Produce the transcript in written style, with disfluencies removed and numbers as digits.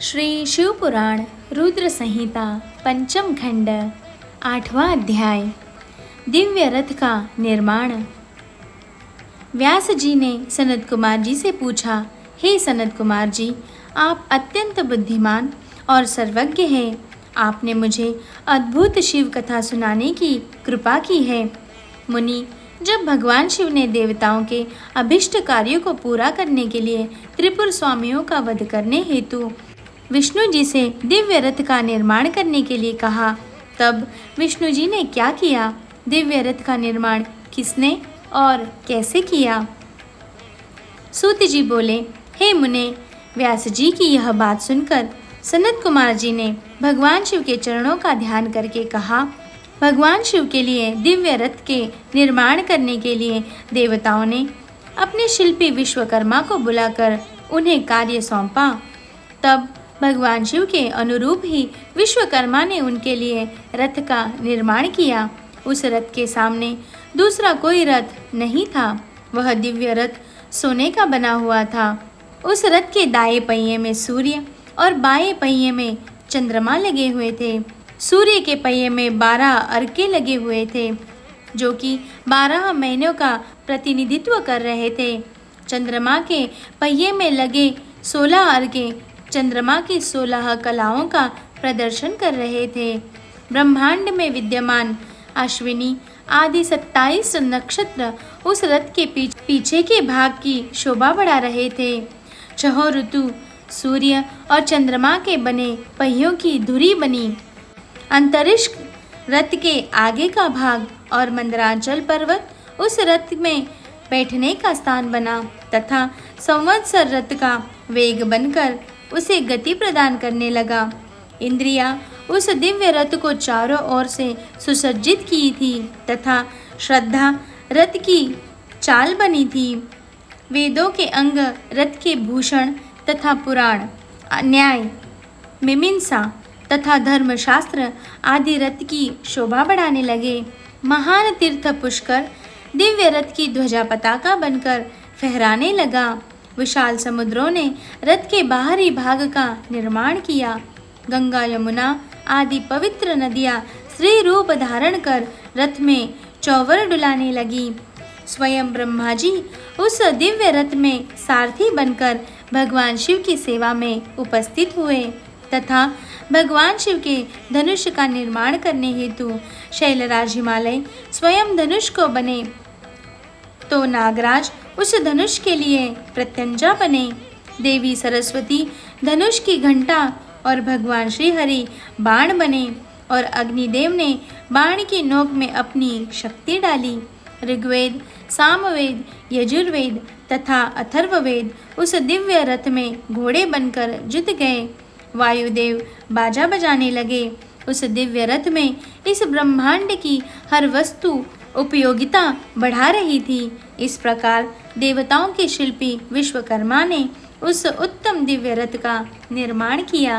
श्री शिवपुराण रुद्र संहिता पंचम खंड 8वां अध्याय दिव्य रथ का निर्माण। व्यास जी ने सनत कुमार जी से पूछा, हे सनत कुमार जी, आप अत्यंत बुद्धिमान और सर्वज्ञ हैं। आपने मुझे अद्भुत शिव कथा सुनाने की कृपा की है। मुनि, जब भगवान शिव ने देवताओं के अभिष्ट कार्यों को पूरा करने के लिए त्रिपुर स्वामियों का वध करने हेतु विष्णु जी से दिव्य रथ का निर्माण करने के लिए कहा, तब विष्णु जी ने क्या किया? दिव्य रथ का निर्माण किसने और कैसे किया? सूत जी बोले, हे मुने, व्यास जी की यह बात सुनकर सनत कुमार जी ने भगवान शिव के चरणों का ध्यान करके कहा, भगवान शिव के लिए दिव्य रथ के निर्माण करने के लिए देवताओं ने अपने शिल्पी विश्वकर्मा को बुलाकर उन्हें कार्य सौंपा। तब भगवान शिव के अनुरूप ही विश्वकर्मा ने उनके लिए रथ का निर्माण किया। उस रथ के सामने दूसरा कोई रथ नहीं था। वह दिव्य रथ सोने का बना हुआ था। उस रथ के दाएं पहिए में सूर्य और बाएं पहिए में चंद्रमा लगे हुए थे। सूर्य के पहिए में 12 अर्के लगे हुए थे, जो कि 12 महीनों का प्रतिनिधित्व कर रहे थे। चंद्रमा के पहिए में लगे 16 अर्के चंद्रमा की 16 कलाओं का प्रदर्शन कर रहे थे। ब्रह्मांड में विद्यमान अश्विनी आदि 27 नक्षत्र उस रथ के पीछे के भाग की शोभा बढ़ा रहे थे। 6 ऋतु सूर्य और चंद्रमा के बने पहियों की धुरी बनी। अंतरिक्ष रथ के आगे का भाग और मंदराचल पर्वत उस रथ में बैठने का स्थान बना तथा संवत्सर रथ का वेग बनकर उसे गति प्रदान करने लगा। इंद्रियां उस दिव्य रथ को चारों ओर से सुसज्जित की थी तथा श्रद्धा रथ की चाल बनी थी। वेदों के अंग रथ के भूषण तथा पुराण, न्याय, मीमांसा तथा धर्मशास्त्र आदि रथ की शोभा बढ़ाने लगे। महान तीर्थ पुष्कर दिव्य रथ की ध्वजा पताका बनकर फहराने लगा। विशाल समुद्रों ने रथ के बाहरी भाग का निर्माण किया। गंगा यमुना आदि पवित्र नदियां स्त्री रूप धारण कर रथ में चौवर डुलाने लगी। स्वयं ब्रह्मा जी उस दिव्य रथ में सारथी बनकर भगवान शिव की सेवा में उपस्थित हुए तथा भगवान शिव के धनुष का निर्माण करने हेतु शैलराज हिमालय स्वयं धनुष को बने, तो नागराज उस धनुष के लिए प्रत्यंजा बने। देवी सरस्वती धनुष की घंटा और भगवान श्री हरि बाण बने और अग्निदेव ने बाण की नोक में अपनी शक्ति डाली। ऋग्वेद, सामवेद, यजुर्वेद तथा अथर्ववेद उस दिव्य रथ में घोड़े बनकर जुट गए। वायुदेव बाजा बजाने लगे। उस दिव्य रथ में इस ब्रह्मांड की हर वस्तु उपयोगिता बढ़ा रही थी। इस प्रकार देवताओं के शिल्पी विश्वकर्मा ने उस उत्तम दिव्य रथ का निर्माण किया।